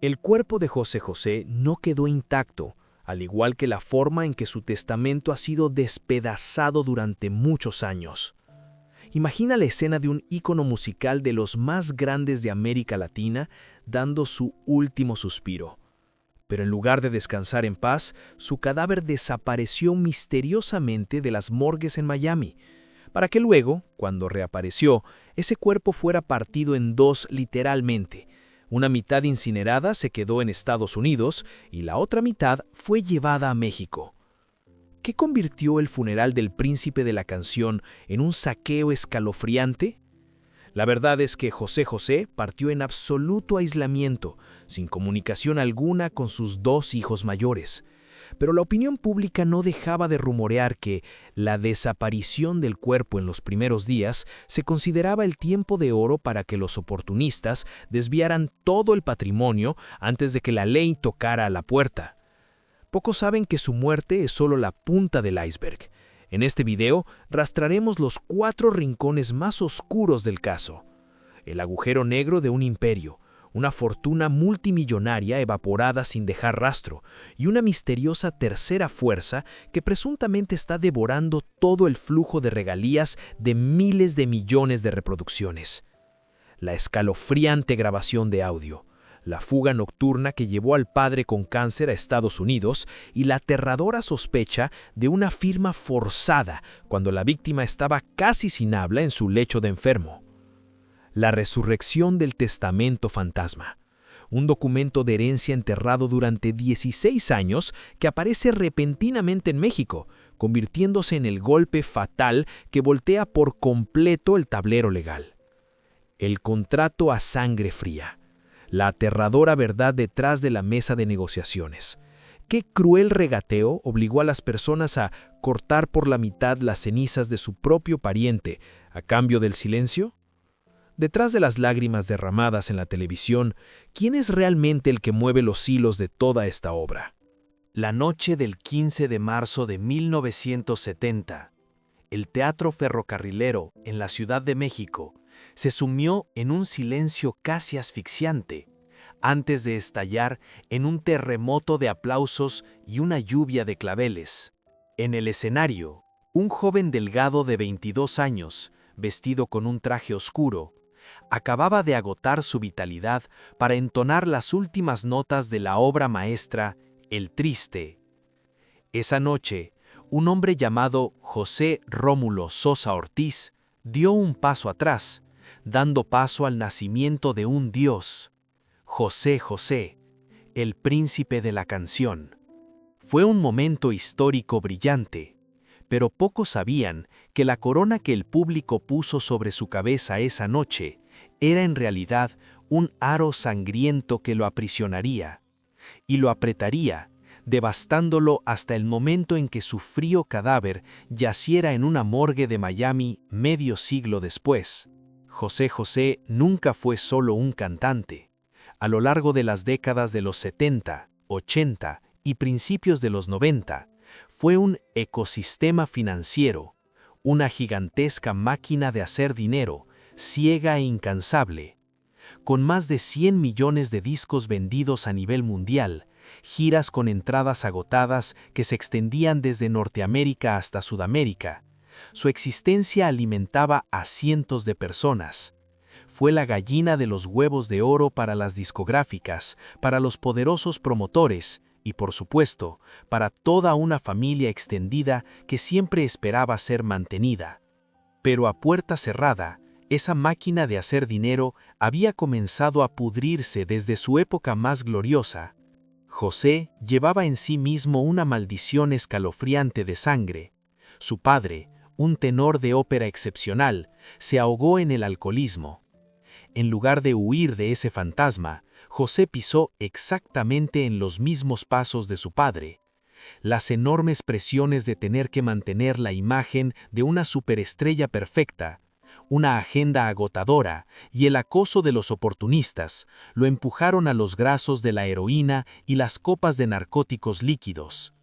El cuerpo de José José no quedó intacto, al igual que la forma en que su testamento ha sido despedazado durante muchos años. Imagina la escena de un ícono musical de los más grandes de América Latina dando su último suspiro. Pero en lugar de descansar en paz, su cadáver desapareció misteriosamente de las morgues en Miami, para que luego, cuando reapareció, ese cuerpo fuera partido en dos literalmente. Una mitad incinerada se quedó en Estados Unidos y la otra mitad fue llevada a México. ¿Qué convirtió el funeral del príncipe de la canción en un saqueo escalofriante? La verdad es que José José partió en absoluto aislamiento, sin comunicación alguna con sus dos hijos mayores. Pero la opinión pública no dejaba de rumorear que la desaparición del cuerpo en los primeros días se consideraba el tiempo de oro para que los oportunistas desviaran todo el patrimonio antes de que la ley tocara a la puerta. Pocos saben que su muerte es solo la punta del iceberg. En este video rastrearemos los 4 rincones más oscuros del caso. El agujero negro de un imperio, una fortuna multimillonaria evaporada sin dejar rastro y una misteriosa tercera fuerza que presuntamente está devorando todo el flujo de regalías de miles de millones de reproducciones. La escalofriante grabación de audio, la fuga nocturna que llevó al padre con cáncer a Estados Unidos y la aterradora sospecha de una firma forzada cuando la víctima estaba casi sin habla en su lecho de enfermo. La resurrección del testamento fantasma, un documento de herencia enterrado durante 16 años que aparece repentinamente en México, convirtiéndose en el golpe fatal que voltea por completo el tablero legal. El contrato a sangre fría, la aterradora verdad detrás de la mesa de negociaciones. ¿Qué cruel regateo obligó a las personas a cortar por la mitad las cenizas de su propio pariente a cambio del silencio? Detrás de las lágrimas derramadas en la televisión, ¿quién es realmente el que mueve los hilos de toda esta obra? La noche del 15 de marzo de 1970, el Teatro Ferrocarrilero, en la Ciudad de México, se sumió en un silencio casi asfixiante, antes de estallar en un terremoto de aplausos y una lluvia de claveles. En el escenario, un joven delgado de 22 años, vestido con un traje oscuro, acababa de agotar su vitalidad para entonar las últimas notas de la obra maestra El Triste. Esa noche, un hombre llamado José Rómulo Sosa Ortiz dio un paso atrás, dando paso al nacimiento de un dios, José José, el príncipe de la canción. Fue un momento histórico brillante, pero pocos sabían que la corona que el público puso sobre su cabeza esa noche era en realidad un aro sangriento que lo aprisionaría, y lo apretaría, devastándolo hasta el momento en que su frío cadáver yaciera en una morgue de Miami medio siglo después. José José nunca fue solo un cantante. A lo largo de las décadas de los 70, 80 y principios de los 90, fue un ecosistema financiero, una gigantesca máquina de hacer dinero, ciega e incansable. Con más de 100 millones de discos vendidos a nivel mundial, giras con entradas agotadas que se extendían desde Norteamérica hasta Sudamérica, su existencia alimentaba a cientos de personas. Fue la gallina de los huevos de oro para las discográficas, para los poderosos promotores y, por supuesto, para toda una familia extendida que siempre esperaba ser mantenida. Pero a puerta cerrada, esa máquina de hacer dinero había comenzado a pudrirse desde su época más gloriosa. José llevaba en sí mismo una maldición escalofriante de sangre. Su padre, un tenor de ópera excepcional, se ahogó en el alcoholismo. En lugar de huir de ese fantasma, José pisó exactamente en los mismos pasos de su padre. Las enormes presiones de tener que mantener la imagen de una superestrella perfecta, una agenda agotadora y el acoso de los oportunistas lo empujaron a los grasos de la heroína y las copas de narcóticos líquidos.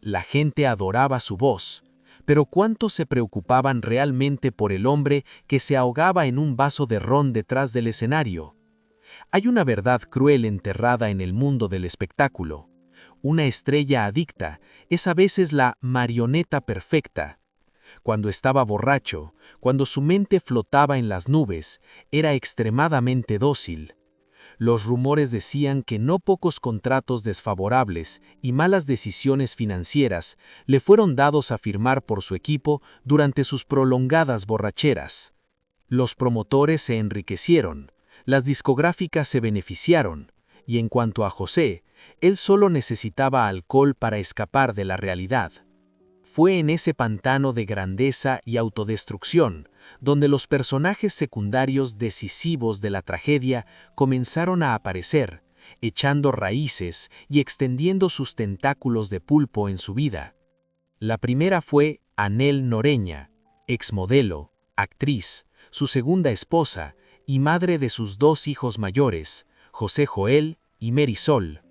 La gente adoraba su voz, pero ¿cuántos se preocupaban realmente por el hombre que se ahogaba en un vaso de ron detrás del escenario? Hay una verdad cruel enterrada en el mundo del espectáculo. Una estrella adicta es a veces la marioneta perfecta. Cuando estaba borracho, cuando su mente flotaba en las nubes, era extremadamente dócil. Los rumores decían que no pocos contratos desfavorables y malas decisiones financieras le fueron dados a firmar por su equipo durante sus prolongadas borracheras. Los promotores se enriquecieron, las discográficas se beneficiaron, y en cuanto a José, él solo necesitaba alcohol para escapar de la realidad. Fue en ese pantano de grandeza y autodestrucción donde los personajes secundarios decisivos de la tragedia comenzaron a aparecer, echando raíces y extendiendo sus tentáculos de pulpo en su vida. La primera fue Anhel Noreña, exmodelo, actriz, su segunda esposa y madre de sus dos hijos mayores, José Joel y Mary Sol.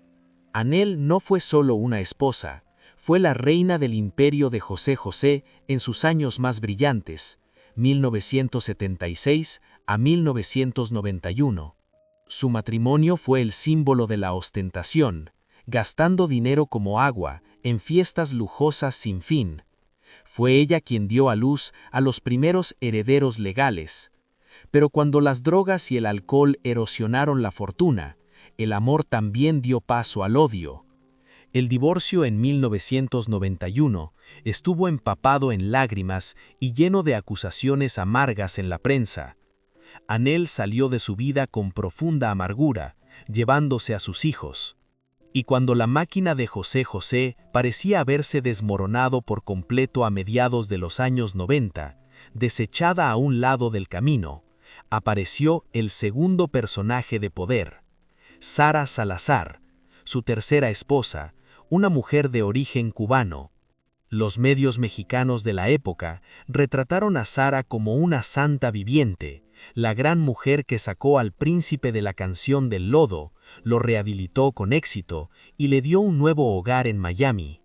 Anhel no fue solo una esposa, fue la reina del imperio de José José en sus años más brillantes, 1976 a 1991. Su matrimonio fue el símbolo de la ostentación, gastando dinero como agua en fiestas lujosas sin fin. Fue ella quien dio a luz a los primeros herederos legales. Pero cuando las drogas y el alcohol erosionaron la fortuna, el amor también dio paso al odio. El divorcio en 1991 estuvo empapado en lágrimas y lleno de acusaciones amargas en la prensa. Anhel salió de su vida con profunda amargura, llevándose a sus hijos. Y cuando la máquina de José José parecía haberse desmoronado por completo a mediados de los años 90, desechada a un lado del camino, apareció el segundo personaje de poder, Sara Salazar, su tercera esposa, una mujer de origen cubano. Los medios mexicanos de la época retrataron a Sara como una santa viviente, la gran mujer que sacó al príncipe de la canción del lodo, lo rehabilitó con éxito y le dio un nuevo hogar en Miami.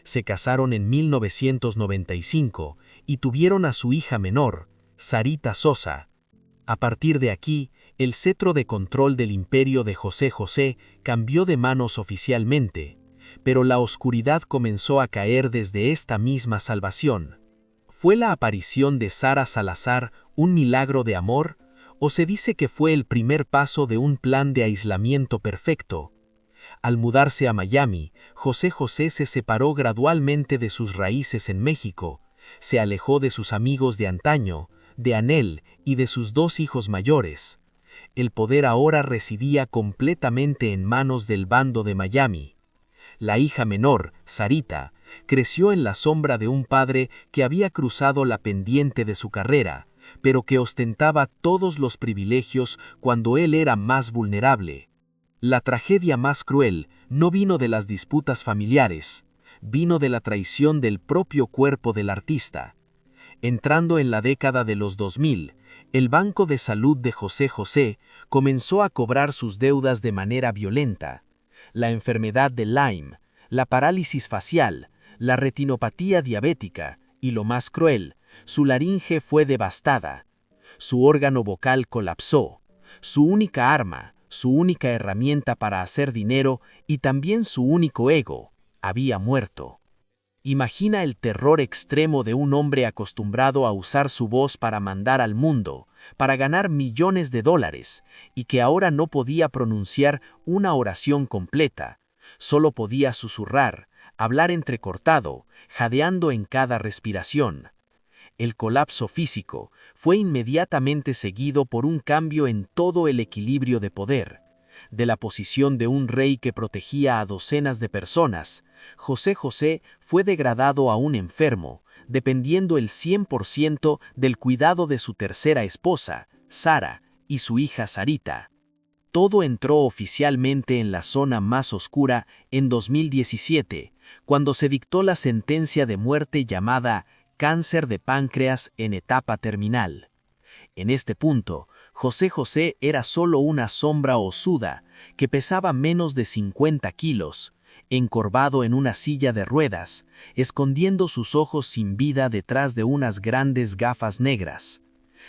Se casaron en 1995 y tuvieron a su hija menor, Sarita Sosa. A partir de aquí, el cetro de control del imperio de José José cambió de manos oficialmente, pero la oscuridad comenzó a caer desde esta misma salvación. ¿Fue la aparición de Sara Salazar un milagro de amor, o se dice que fue el primer paso de un plan de aislamiento perfecto? Al mudarse a Miami, José José se separó gradualmente de sus raíces en México, se alejó de sus amigos de antaño, de Anhel y de sus dos hijos mayores. El poder ahora residía completamente en manos del bando de Miami. La hija menor, Sarita, creció en la sombra de un padre que había cruzado la pendiente de su carrera, pero que ostentaba todos los privilegios cuando él era más vulnerable. La tragedia más cruel no vino de las disputas familiares, vino de la traición del propio cuerpo del artista. Entrando en la década de los 2000, el Banco de Salud de José José comenzó a cobrar sus deudas de manera violenta. La enfermedad de Lyme, la parálisis facial, la retinopatía diabética y, lo más cruel, su laringe fue devastada. Su órgano vocal colapsó. Su única arma, su única herramienta para hacer dinero y también su único ego, había muerto. Imagina el terror extremo de un hombre acostumbrado a usar su voz para mandar al mundo, para ganar millones de dólares, y que ahora no podía pronunciar una oración completa, solo podía susurrar, hablar entrecortado, jadeando en cada respiración. El colapso físico fue inmediatamente seguido por un cambio en todo el equilibrio de poder. De la posición de un rey que protegía a docenas de personas, José José fue degradado a un enfermo, dependiendo el 100% del cuidado de su tercera esposa, Sara, y su hija Sarita. Todo entró oficialmente en la zona más oscura en 2017, cuando se dictó la sentencia de muerte llamada cáncer de páncreas en etapa terminal. En este punto, José José era solo una sombra osuda que pesaba menos de 50 kilos, encorvado en una silla de ruedas, escondiendo sus ojos sin vida detrás de unas grandes gafas negras.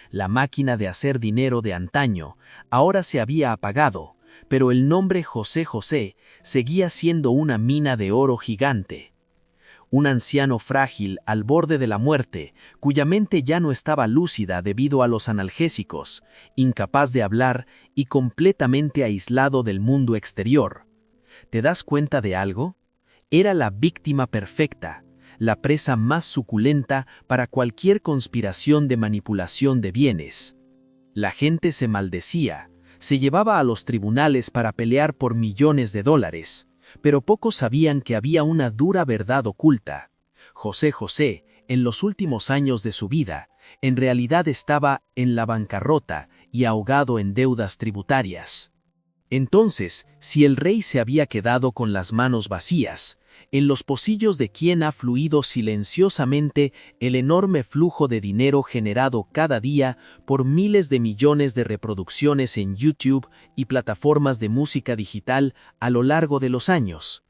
La máquina de hacer dinero de antaño ahora se había apagado, pero el nombre José José seguía siendo una mina de oro gigante. Un anciano frágil al borde de la muerte, cuya mente ya no estaba lúcida debido a los analgésicos, incapaz de hablar y completamente aislado del mundo exterior. ¿Te das cuenta de algo? Era la víctima perfecta, la presa más suculenta para cualquier conspiración de manipulación de bienes. La gente se maldecía, se llevaba a los tribunales para pelear por millones de dólares, pero pocos sabían que había una dura verdad oculta. José José, en los últimos años de su vida, en realidad estaba en la bancarrota y ahogado en deudas tributarias. Entonces, si el rey se había quedado con las manos vacías, en los pocillos de quién ha fluido silenciosamente el enorme flujo de dinero generado cada día por miles de millones de reproducciones en YouTube y plataformas de música digital a lo largo de los años.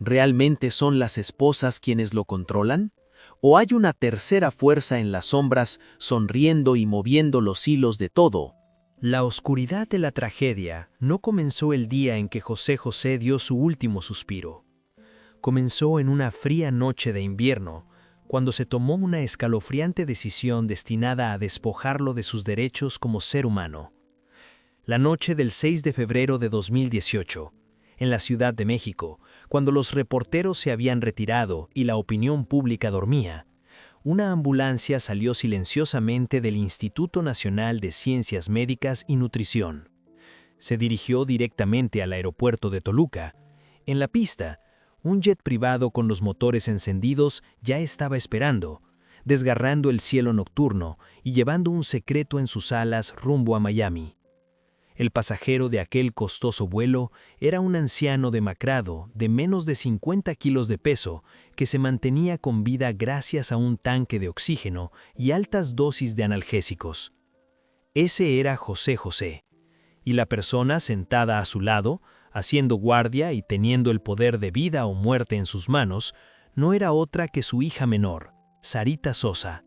¿Realmente son las esposas quienes lo controlan? ¿O hay una tercera fuerza en las sombras sonriendo y moviendo los hilos de todo? La oscuridad de la tragedia no comenzó el día en que José José dio su último suspiro. Comenzó en una fría noche de invierno, cuando se tomó una escalofriante decisión destinada a despojarlo de sus derechos como ser humano. La noche del 6 de febrero de 2018, en la Ciudad de México, cuando los reporteros se habían retirado y la opinión pública dormía, una ambulancia salió silenciosamente del Instituto Nacional de Ciencias Médicas y Nutrición. Se dirigió directamente al aeropuerto de Toluca. En la pista, un jet privado con los motores encendidos ya estaba esperando, desgarrando el cielo nocturno y llevando un secreto en sus alas rumbo a Miami. El pasajero de aquel costoso vuelo era un anciano demacrado de menos de 50 kilos de peso que se mantenía con vida gracias a un tanque de oxígeno y altas dosis de analgésicos. Ese era José José, y la persona sentada a su lado, haciendo guardia y teniendo el poder de vida o muerte en sus manos, no era otra que su hija menor, Sarita Sosa.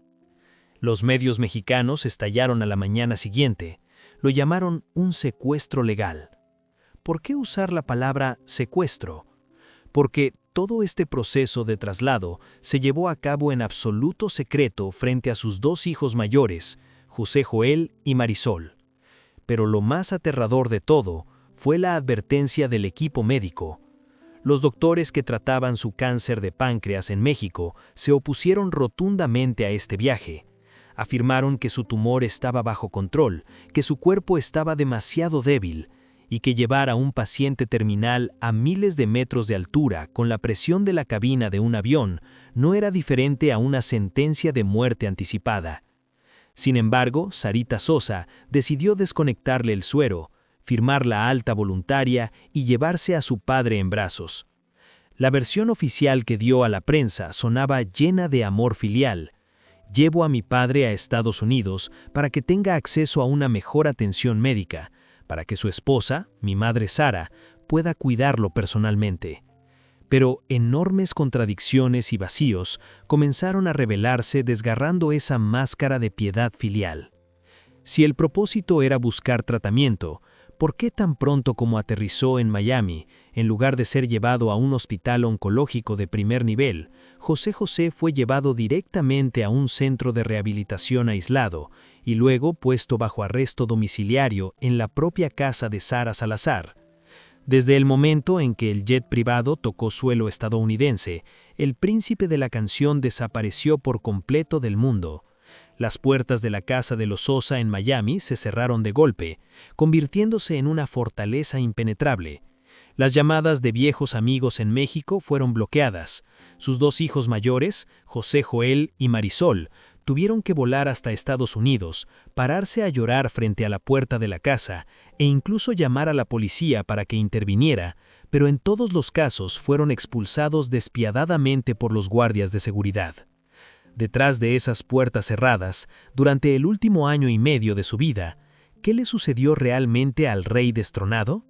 Los medios mexicanos estallaron a la mañana siguiente. Lo llamaron un secuestro legal. ¿Por qué usar la palabra secuestro? Porque todo este proceso de traslado se llevó a cabo en absoluto secreto frente a sus dos hijos mayores, José Joel y Marisol. Pero lo más aterrador de todo fue la advertencia del equipo médico. Los doctores que trataban su cáncer de páncreas en México se opusieron rotundamente a este viaje. Afirmaron que su tumor estaba bajo control, que su cuerpo estaba demasiado débil y que llevar a un paciente terminal a miles de metros de altura con la presión de la cabina de un avión no era diferente a una sentencia de muerte anticipada. Sin embargo, Sarita Sosa decidió desconectarle el suero, firmar la alta voluntaria y llevarse a su padre en brazos. La versión oficial que dio a la prensa sonaba llena de amor filial. Llevo a mi padre a Estados Unidos para que tenga acceso a una mejor atención médica, para que su esposa, mi madre Sara, pueda cuidarlo personalmente. Pero enormes contradicciones y vacíos comenzaron a revelarse desgarrando esa máscara de piedad filial. Si el propósito era buscar tratamiento, ¿por qué tan pronto como aterrizó en Miami, en lugar de ser llevado a un hospital oncológico de primer nivel, José José fue llevado directamente a un centro de rehabilitación aislado y luego puesto bajo arresto domiciliario en la propia casa de Sara Salazar? Desde el momento en que el jet privado tocó suelo estadounidense, el príncipe de la canción desapareció por completo del mundo. Las puertas de la casa de los Sosa en Miami se cerraron de golpe, convirtiéndose en una fortaleza impenetrable. Las llamadas de viejos amigos en México fueron bloqueadas. Sus dos hijos mayores, José Joel y Marisol, tuvieron que volar hasta Estados Unidos, pararse a llorar frente a la puerta de la casa e incluso llamar a la policía para que interviniera, pero en todos los casos fueron expulsados despiadadamente por los guardias de seguridad. Detrás de esas puertas cerradas, durante el último año y medio de su vida, ¿qué le sucedió realmente al rey destronado?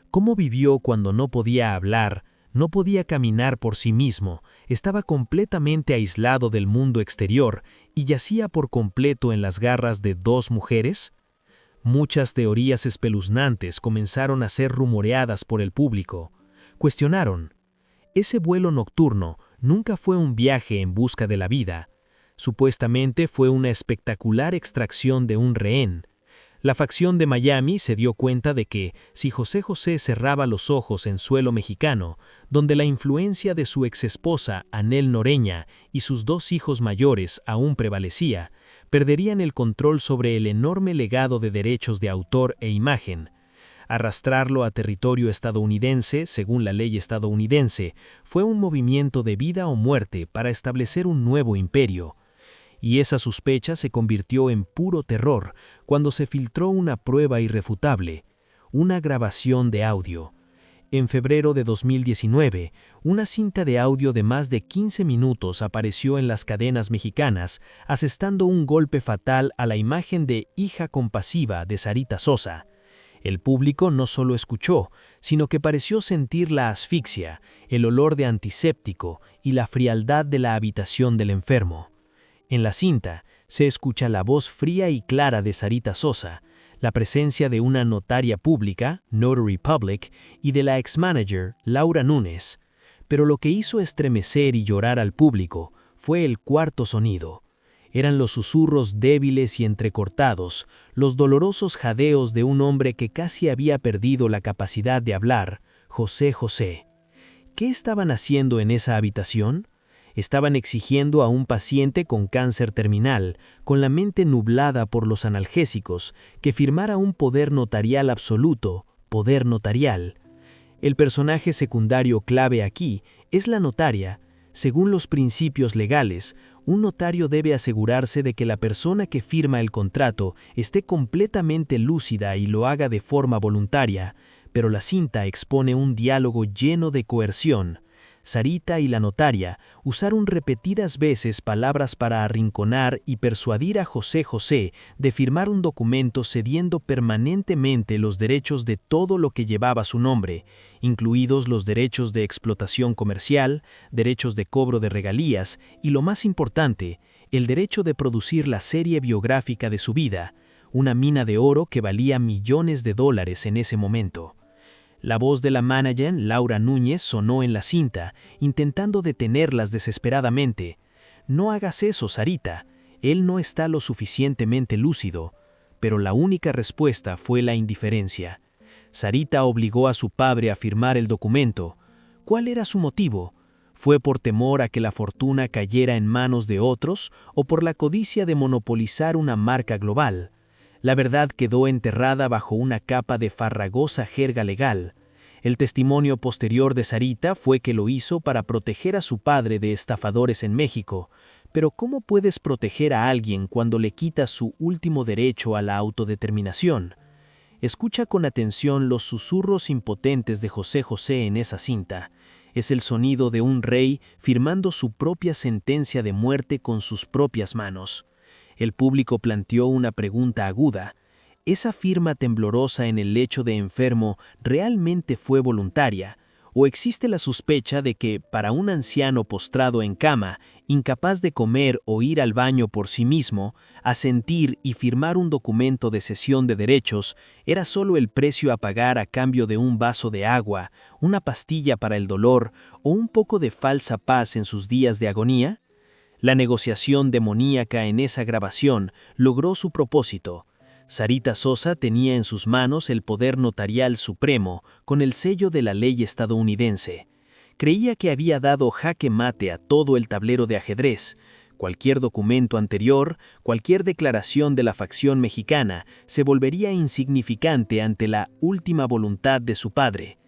¿Cómo vivió cuando no podía hablar, No podía caminar por sí mismo, estaba completamente aislado del mundo exterior y yacía por completo en las garras de dos mujeres. Muchas teorías espeluznantes comenzaron a ser rumoreadas por el público. Cuestionaron: ese vuelo nocturno nunca fue un viaje en busca de la vida. Supuestamente fue una espectacular extracción de un rehén. La facción de Miami se dio cuenta de que, si José José cerraba los ojos en suelo mexicano, donde la influencia de su exesposa Anel Noreña y sus dos hijos mayores aún prevalecía, perderían el control sobre el enorme legado de derechos de autor e imagen. Arrastrarlo a territorio estadounidense, según la ley estadounidense, fue un movimiento de vida o muerte para establecer un nuevo imperio. Y esa sospecha se convirtió en puro terror cuando se filtró una prueba irrefutable, una grabación de audio. En febrero de 2019, una cinta de audio de más de 15 minutos apareció en las cadenas mexicanas, asestando un golpe fatal a la imagen de hija compasiva de Sarita Sosa. El público no solo escuchó, sino que pareció sentir la asfixia, el olor de antiséptico y la frialdad de la habitación del enfermo. En la cinta se escucha la voz fría y clara de Sarita Sosa, la presencia de una notaria pública, Notary Public, y de la ex-manager, Laura Núñez. Pero lo que hizo estremecer y llorar al público fue el cuarto sonido. Eran los susurros débiles y entrecortados, los dolorosos jadeos de un hombre que casi había perdido la capacidad de hablar, José José. ¿Qué estaban haciendo en esa habitación? Estaban exigiendo a un paciente con cáncer terminal, con la mente nublada por los analgésicos, que firmara un poder notarial absoluto, poder notarial. El personaje secundario clave aquí es la notaria. Según los principios legales, un notario debe asegurarse de que la persona que firma el contrato esté completamente lúcida y lo haga de forma voluntaria, pero la cinta expone un diálogo lleno de coerción. Sarita y la notaria usaron repetidas veces palabras para arrinconar y persuadir a José José de firmar un documento cediendo permanentemente los derechos de todo lo que llevaba su nombre, incluidos los derechos de explotación comercial, derechos de cobro de regalías y, lo más importante, el derecho de producir la serie biográfica de su vida, una mina de oro que valía millones de dólares en ese momento. La voz de la manager, Laura Núñez, sonó en la cinta, intentando detenerlas desesperadamente. «No hagas eso, Sarita. Él no está lo suficientemente lúcido». Pero la única respuesta fue la indiferencia. Sarita obligó a su padre a firmar el documento. ¿Cuál era su motivo? ¿Fue por temor a que la fortuna cayera en manos de otros o por la codicia de monopolizar una marca global? La verdad quedó enterrada bajo una capa de farragosa jerga legal. El testimonio posterior de Sarita fue que lo hizo para proteger a su padre de estafadores en México. Pero ¿cómo puedes proteger a alguien cuando le quitas su último derecho a la autodeterminación? Escucha con atención los susurros impotentes de José José en esa cinta. Es el sonido de un rey firmando su propia sentencia de muerte con sus propias manos. El público planteó una pregunta aguda. ¿Esa firma temblorosa en el lecho de enfermo realmente fue voluntaria? ¿O existe la sospecha de que, para un anciano postrado en cama, incapaz de comer o ir al baño por sí mismo, asentir y firmar un documento de cesión de derechos era solo el precio a pagar a cambio de un vaso de agua, una pastilla para el dolor o un poco de falsa paz en sus días de agonía? La negociación demoníaca en esa grabación logró su propósito. Sarita Sosa tenía en sus manos el poder notarial supremo con el sello de la ley estadounidense. Creía que había dado jaque mate a todo el tablero de ajedrez. Cualquier documento anterior, cualquier declaración de la facción mexicana se volvería insignificante ante la última voluntad de su padre.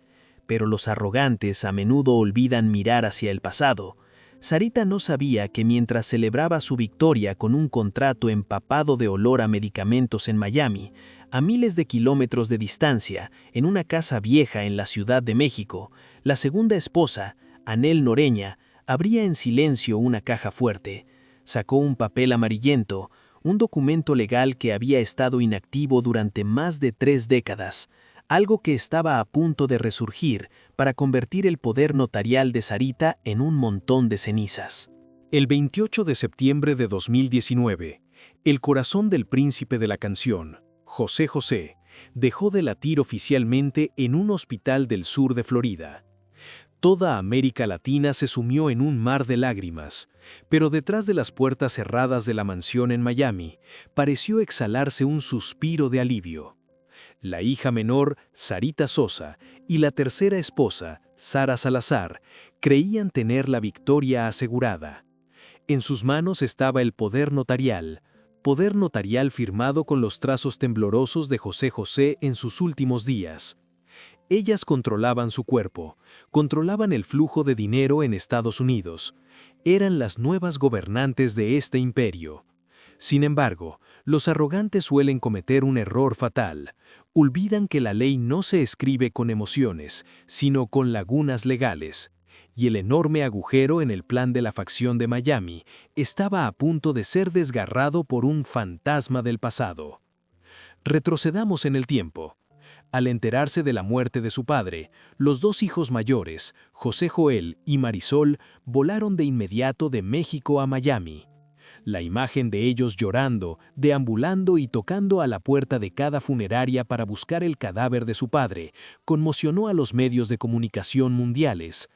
Pero los arrogantes a menudo olvidan mirar hacia el pasado. Sarita no sabía que mientras celebraba su victoria con un contrato empapado de olor a medicamentos en Miami, a miles de kilómetros de distancia, en una casa vieja en la Ciudad de México, la segunda esposa, Anel Noreña, abría en silencio una caja fuerte. Sacó un papel amarillento, un documento legal que había estado inactivo durante más de 3 décadas, algo que estaba a punto de resurgir, para convertir el poder notarial de Sarita en un montón de cenizas. El 28 de septiembre de 2019, el corazón del príncipe de la canción, José José, dejó de latir oficialmente en un hospital del sur de Florida. Toda América Latina se sumió en un mar de lágrimas, pero detrás de las puertas cerradas de la mansión en Miami, pareció exhalarse un suspiro de alivio. La hija menor, Sarita Sosa, y la tercera esposa, Sara Salazar, creían tener la victoria asegurada. En sus manos estaba el poder notarial firmado con los trazos temblorosos de José José en sus últimos días. Ellas controlaban su cuerpo, controlaban el flujo de dinero en Estados Unidos. Eran las nuevas gobernantes de este imperio. Sin embargo, los arrogantes suelen cometer un error fatal. Olvidan que la ley no se escribe con emociones, sino con lagunas legales. Y el enorme agujero en el plan de la facción de Miami estaba a punto de ser desgarrado por un fantasma del pasado. Retrocedamos en el tiempo. Al enterarse de la muerte de su padre, los dos hijos mayores, José Joel y Marisol, volaron de inmediato de México a Miami. La imagen de ellos llorando, deambulando y tocando a la puerta de cada funeraria para buscar el cadáver de su padre, conmocionó a los medios de comunicación mundiales.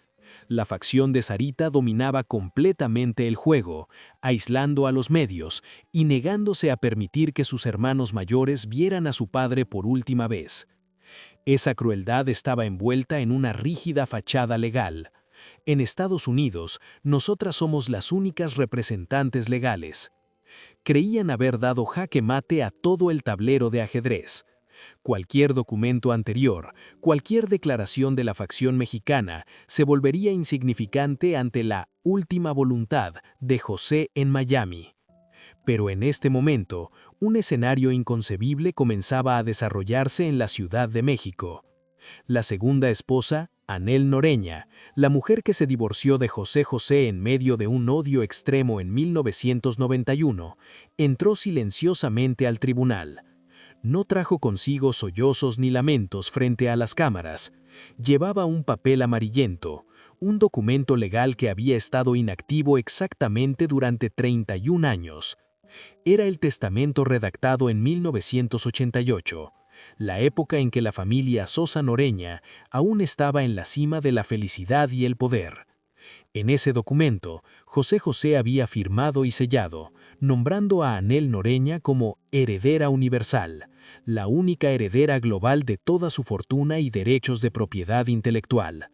La facción de Sarita dominaba completamente el juego, aislando a los medios y negándose a permitir que sus hermanos mayores vieran a su padre por última vez. Esa crueldad estaba envuelta en una rígida fachada legal. En Estados Unidos, nosotras somos las únicas representantes legales. Creían haber dado jaque mate a todo el tablero de ajedrez. Cualquier documento anterior, cualquier declaración de la facción mexicana se volvería insignificante ante la última voluntad de José en Miami. Pero en este momento, un escenario inconcebible comenzaba a desarrollarse en la Ciudad de México. La segunda esposa, Anel Noreña, la mujer que se divorció de José José en medio de un odio extremo en 1991, entró silenciosamente al tribunal. No trajo consigo sollozos ni lamentos frente a las cámaras. Llevaba un papel amarillento, un documento legal que había estado inactivo exactamente durante 31 años. Era el testamento redactado en 1988, la época en que la familia Sosa Noreña aún estaba en la cima de la felicidad y el poder. En ese documento, José José había firmado y sellado, nombrando a Anel Noreña como heredera universal, la única heredera global de toda su fortuna y derechos de propiedad intelectual.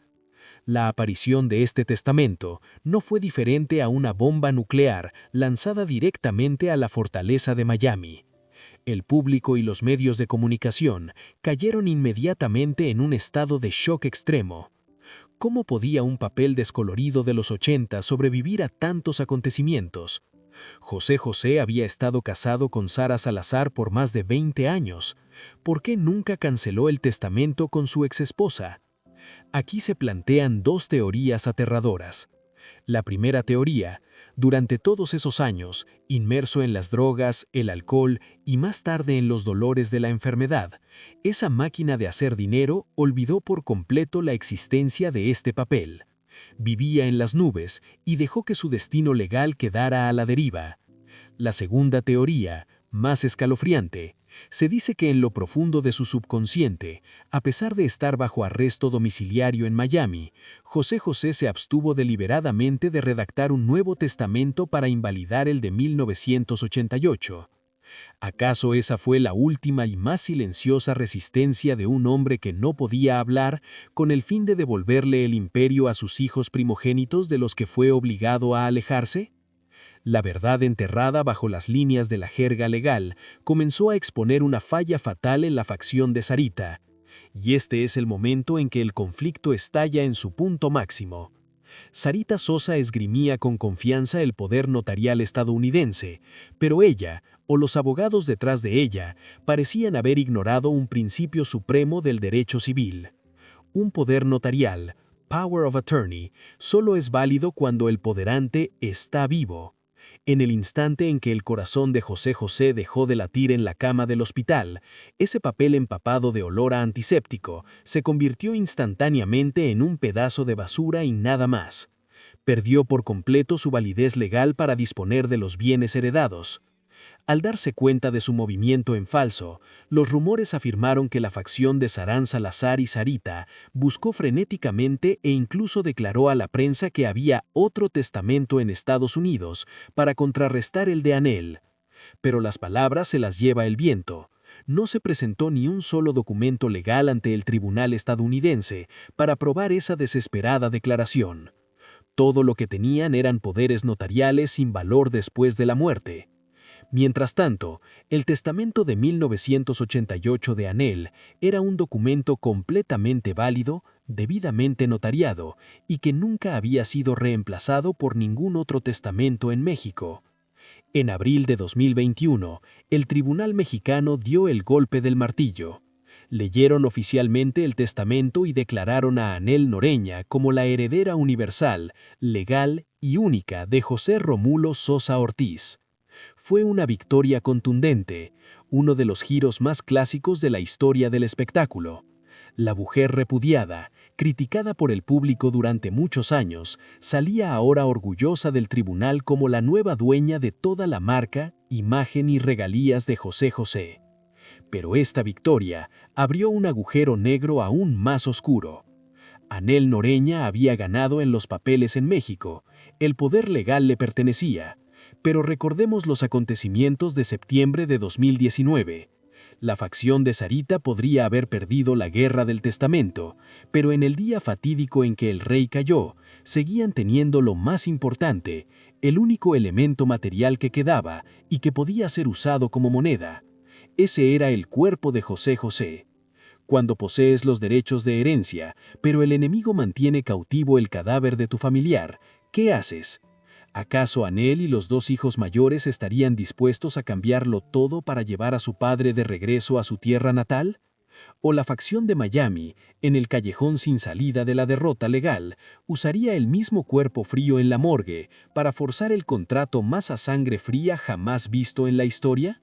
La aparición de este testamento no fue diferente a una bomba nuclear lanzada directamente a la fortaleza de Miami. El público y los medios de comunicación cayeron inmediatamente en un estado de shock extremo. ¿Cómo podía un papel descolorido de los 80 sobrevivir a tantos acontecimientos? José José había estado casado con Sara Salazar por más de 20 años. ¿Por qué nunca canceló el testamento con su exesposa? Aquí se plantean dos teorías aterradoras. La primera teoría: durante todos esos años, inmerso en las drogas, el alcohol y más tarde en los dolores de la enfermedad, esa máquina de hacer dinero olvidó por completo la existencia de este papel. Vivía en las nubes y dejó que su destino legal quedara a la deriva. La segunda teoría, más escalofriante: se dice que en lo profundo de su subconsciente, a pesar de estar bajo arresto domiciliario en Miami, José José se abstuvo deliberadamente de redactar un nuevo testamento para invalidar el de 1988. ¿Acaso esa fue la última y más silenciosa resistencia de un hombre que no podía hablar, con el fin de devolverle el imperio a sus hijos primogénitos de los que fue obligado a alejarse? La verdad enterrada bajo las líneas de la jerga legal comenzó a exponer una falla fatal en la facción de Sarita. Y este es el momento en que el conflicto estalla en su punto máximo. Sarita Sosa esgrimía con confianza el poder notarial estadounidense, pero ella, o los abogados detrás de ella, parecían haber ignorado un principio supremo del derecho civil. Un poder notarial, power of attorney, solo es válido cuando el poderante está vivo. En el instante en que el corazón de José José dejó de latir en la cama del hospital, ese papel empapado de olor a antiséptico se convirtió instantáneamente en un pedazo de basura y nada más. Perdió por completo su validez legal para disponer de los bienes heredados. Al darse cuenta de su movimiento en falso, los rumores afirmaron que la facción de Sarán Salazar y Sarita buscó frenéticamente e incluso declaró a la prensa que había otro testamento en Estados Unidos para contrarrestar el de Anhel. Pero las palabras se las lleva el viento. No se presentó ni un solo documento legal ante el tribunal estadounidense para probar esa desesperada declaración. Todo lo que tenían eran poderes notariales sin valor después de la muerte. Mientras tanto, el testamento de 1988 de Anhel era un documento completamente válido, debidamente notariado, y que nunca había sido reemplazado por ningún otro testamento en México. En abril de 2021, el Tribunal Mexicano dio el golpe del martillo. Leyeron oficialmente el testamento y declararon a Anhel Noreña como la heredera universal, legal y única de José Romulo Sosa Ortiz. Fue una victoria contundente, uno de los giros más clásicos de la historia del espectáculo. La mujer repudiada, criticada por el público durante muchos años, salía ahora orgullosa del tribunal como la nueva dueña de toda la marca, imagen y regalías de José José. Pero esta victoria abrió un agujero negro aún más oscuro. Anhel Noreña había ganado en los papeles en México, el poder legal le pertenecía. Pero recordemos los acontecimientos de septiembre de 2019. La facción de Sarita podría haber perdido la guerra del testamento, pero en el día fatídico en que el rey cayó, seguían teniendo lo más importante, el único elemento material que quedaba y que podía ser usado como moneda. Ese era el cuerpo de José José. Cuando posees los derechos de herencia, pero el enemigo mantiene cautivo el cadáver de tu familiar, ¿qué haces? ¿Acaso Anhel y los dos hijos mayores estarían dispuestos a cambiarlo todo para llevar a su padre de regreso a su tierra natal? ¿O la facción de Miami, en el callejón sin salida de la derrota legal, usaría el mismo cuerpo frío en la morgue para forzar el contrato más a sangre fría jamás visto en la historia?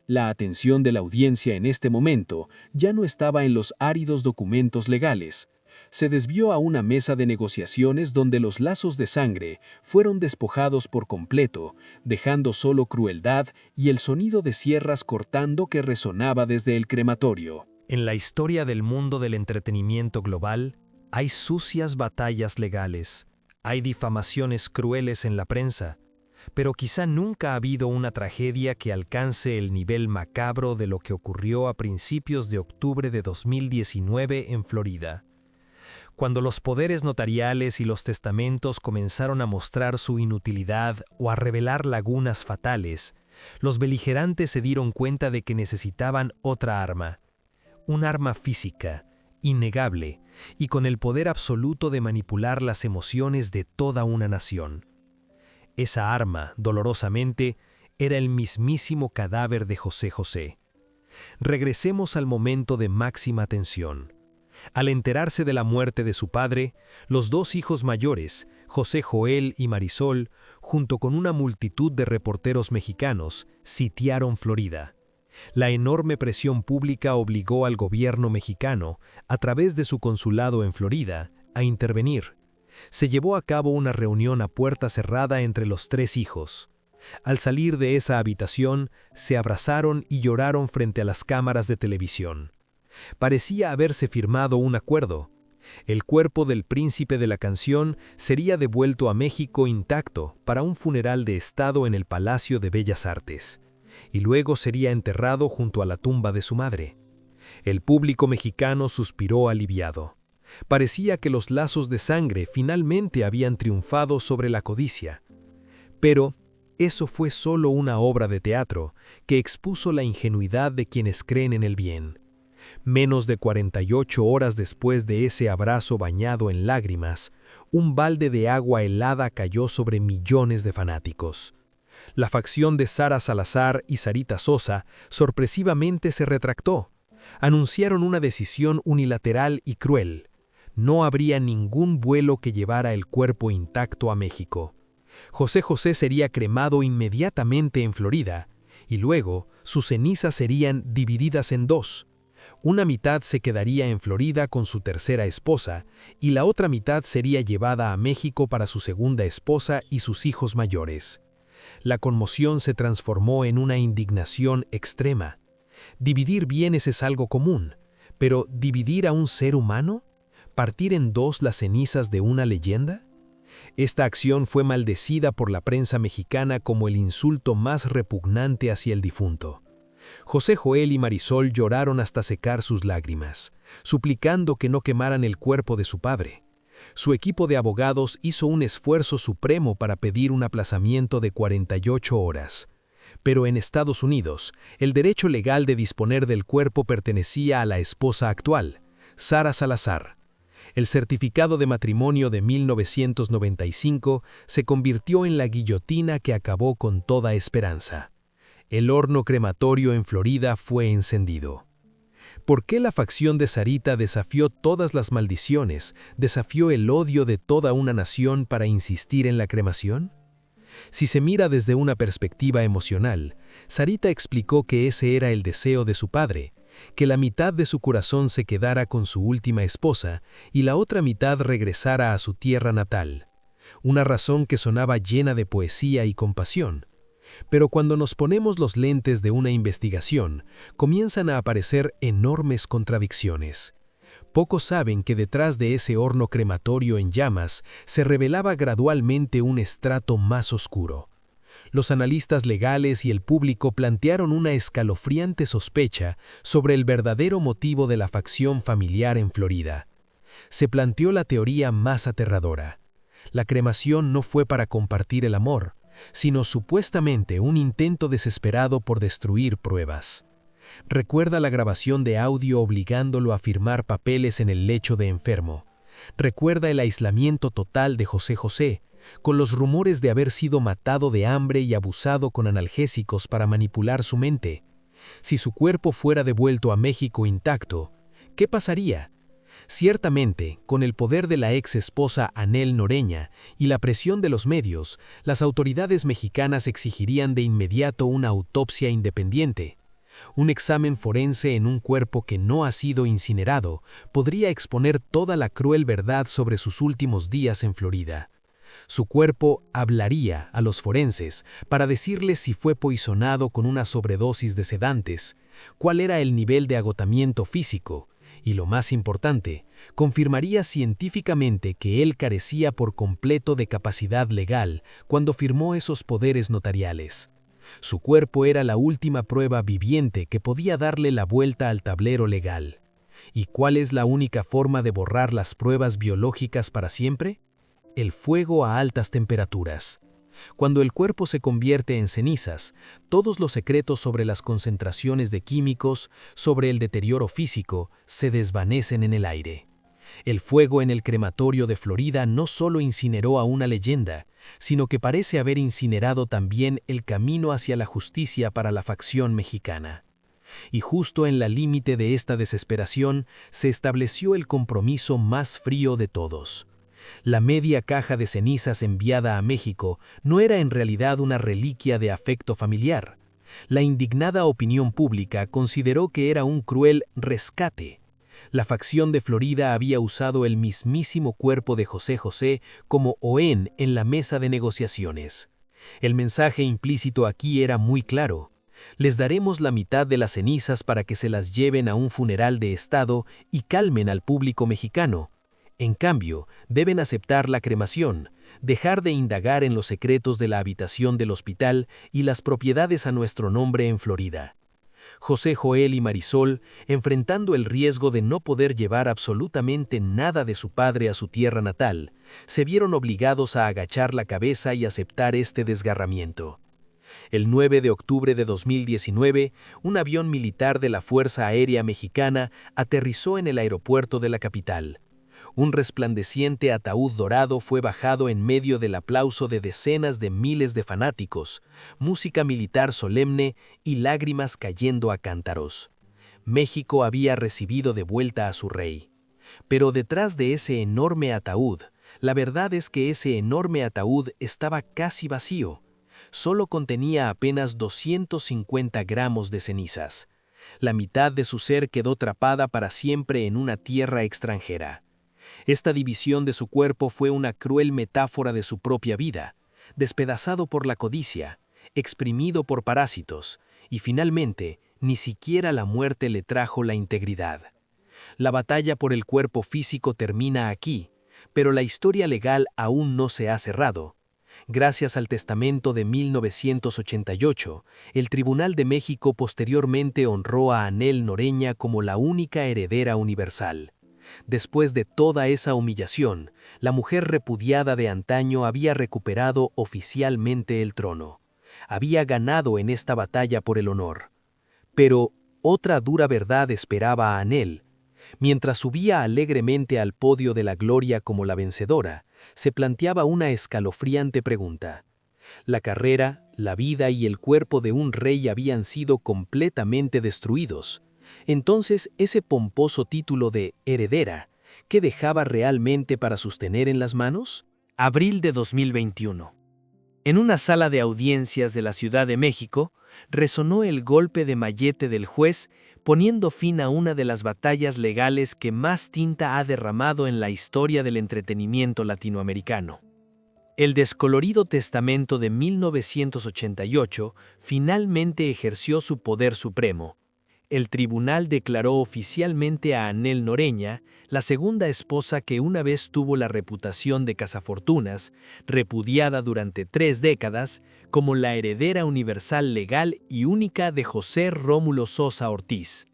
La atención de la audiencia en este momento ya no estaba en los áridos documentos legales. Se desvió a una mesa de negociaciones donde los lazos de sangre fueron despojados por completo, dejando solo crueldad y el sonido de sierras cortando que resonaba desde el crematorio. En la historia del mundo del entretenimiento global, hay sucias batallas legales, hay difamaciones crueles en la prensa, pero quizá nunca ha habido una tragedia que alcance el nivel macabro de lo que ocurrió a principios de octubre de 2019 en Florida. Cuando los poderes notariales y los testamentos comenzaron a mostrar su inutilidad o a revelar lagunas fatales, los beligerantes se dieron cuenta de que necesitaban otra arma. Un arma física, innegable, y con el poder absoluto de manipular las emociones de toda una nación. Esa arma, dolorosamente, era el mismísimo cadáver de José José. Regresemos al momento de máxima tensión. Al enterarse de la muerte de su padre, los dos hijos mayores, José Joel y Marisol, junto con una multitud de reporteros mexicanos, sitiaron Florida. La enorme presión pública obligó al gobierno mexicano, a través de su consulado en Florida, a intervenir. Se llevó a cabo una reunión a puerta cerrada entre los tres hijos. Al salir de esa habitación, se abrazaron y lloraron frente a las cámaras de televisión. Parecía haberse firmado un acuerdo. El cuerpo del príncipe de la canción sería devuelto a México intacto para un funeral de Estado en el Palacio de Bellas Artes, y luego sería enterrado junto a la tumba de su madre. El público mexicano suspiró aliviado. Parecía que los lazos de sangre finalmente habían triunfado sobre la codicia. Pero eso fue solo una obra de teatro que expuso la ingenuidad de quienes creen en el bien. Menos de 48 horas después de ese abrazo bañado en lágrimas, un balde de agua helada cayó sobre millones de fanáticos. La facción de Sara Salazar y Sarita Sosa sorpresivamente se retractó. Anunciaron una decisión unilateral y cruel. No habría ningún vuelo que llevara el cuerpo intacto a México. José José sería cremado inmediatamente en Florida, y luego sus cenizas serían divididas en dos. Una mitad se quedaría en Florida con su tercera esposa, y la otra mitad sería llevada a México para su segunda esposa y sus hijos mayores. La conmoción se transformó en una indignación extrema. Dividir bienes es algo común, pero ¿dividir a un ser humano? ¿Partir en dos las cenizas de una leyenda? Esta acción fue maldecida por la prensa mexicana como el insulto más repugnante hacia el difunto. José Joel y Marisol lloraron hasta secar sus lágrimas, suplicando que no quemaran el cuerpo de su padre. Su equipo de abogados hizo un esfuerzo supremo para pedir un aplazamiento de 48 horas. Pero en Estados Unidos, el derecho legal de disponer del cuerpo pertenecía a la esposa actual, Sara Salazar. El certificado de matrimonio de 1995 se convirtió en la guillotina que acabó con toda esperanza. El horno crematorio en Florida fue encendido. ¿Por qué la facción de Sarita desafió todas las maldiciones, desafió el odio de toda una nación para insistir en la cremación? Si se mira desde una perspectiva emocional, Sarita explicó que ese era el deseo de su padre, que la mitad de su corazón se quedara con su última esposa y la otra mitad regresara a su tierra natal. Una razón que sonaba llena de poesía y compasión. Pero cuando nos ponemos los lentes de una investigación, comienzan a aparecer enormes contradicciones. Pocos saben que detrás de ese horno crematorio en llamas se revelaba gradualmente un estrato más oscuro. Los analistas legales y el público plantearon una escalofriante sospecha sobre el verdadero motivo de la facción familiar en Florida. Se planteó la teoría más aterradora. La cremación no fue para compartir el amor, sino supuestamente un intento desesperado por destruir pruebas. Recuerda la grabación de audio obligándolo a firmar papeles en el lecho de enfermo. Recuerda el aislamiento total de José José, con los rumores de haber sido matado de hambre y abusado con analgésicos para manipular su mente. Si su cuerpo fuera devuelto a México intacto, ¿qué pasaría? Ciertamente, con el poder de la ex esposa Anel Noreña y la presión de los medios, las autoridades mexicanas exigirían de inmediato una autopsia independiente. Un examen forense en un cuerpo que no ha sido incinerado podría exponer toda la cruel verdad sobre sus últimos días en Florida. Su cuerpo hablaría a los forenses para decirles si fue poisonado con una sobredosis de sedantes, cuál era el nivel de agotamiento físico, y lo más importante, confirmaría científicamente que él carecía por completo de capacidad legal cuando firmó esos poderes notariales. Su cuerpo era la última prueba viviente que podía darle la vuelta al tablero legal. ¿Y cuál es la única forma de borrar las pruebas biológicas para siempre? El fuego a altas temperaturas. Cuando el cuerpo se convierte en cenizas, todos los secretos sobre las concentraciones de químicos, sobre el deterioro físico, se desvanecen en el aire. El fuego en el crematorio de Florida no solo incineró a una leyenda, sino que parece haber incinerado también el camino hacia la justicia para la facción mexicana. Y justo en la límite de esta desesperación se estableció el compromiso más frío de todos. La media caja de cenizas enviada a México no era en realidad una reliquia de afecto familiar. La indignada opinión pública consideró que era un cruel rescate. La facción de Florida había usado el mismísimo cuerpo de José José como ohén en la mesa de negociaciones. El mensaje implícito aquí era muy claro. Les daremos la mitad de las cenizas para que se las lleven a un funeral de Estado y calmen al público mexicano. En cambio, deben aceptar la cremación, dejar de indagar en los secretos de la habitación del hospital y las propiedades a nuestro nombre en Florida. José Joel y Marisol, enfrentando el riesgo de no poder llevar absolutamente nada de su padre a su tierra natal, se vieron obligados a agachar la cabeza y aceptar este desgarramiento. El 9 de octubre de 2019, un avión militar de la Fuerza Aérea Mexicana aterrizó en el aeropuerto de la capital. Un resplandeciente ataúd dorado fue bajado en medio del aplauso de decenas de miles de fanáticos, música militar solemne y lágrimas cayendo a cántaros. México había recibido de vuelta a su rey. Pero detrás de ese enorme ataúd, La verdad es que ese enorme ataúd estaba casi vacío. Solo contenía apenas 250 gramos de cenizas. La mitad de su ser quedó atrapada para siempre en una tierra extranjera. Esta división de su cuerpo fue una cruel metáfora de su propia vida, despedazado por la codicia, exprimido por parásitos, y finalmente, ni siquiera la muerte le trajo la integridad. La batalla por el cuerpo físico termina aquí, pero la historia legal aún no se ha cerrado. Gracias al testamento de 1988, el Tribunal de México posteriormente honró a Anhel Noreña como la única heredera universal. Después de toda esa humillación, la mujer repudiada de antaño había recuperado oficialmente el trono. Había ganado en esta batalla por el honor. Pero otra dura verdad esperaba a Anhel. Mientras subía alegremente al podio de la gloria como la vencedora, se planteaba una escalofriante pregunta. La carrera, la vida y el cuerpo de un rey habían sido completamente destruidos. Entonces, ese pomposo título de heredera, ¿qué dejaba realmente para sostener en las manos? Abril de 2021. En una sala de audiencias de la Ciudad de México, resonó el golpe de mallete del juez, poniendo fin a una de las batallas legales que más tinta ha derramado en la historia del entretenimiento latinoamericano. El descolorido testamento de 1988 finalmente ejerció su poder supremo. El tribunal declaró oficialmente a Anhel Noreña, la segunda esposa que una vez tuvo la reputación de cazafortunas, repudiada durante 3 décadas, como la heredera universal legal y única de José Rómulo Sosa Ortiz.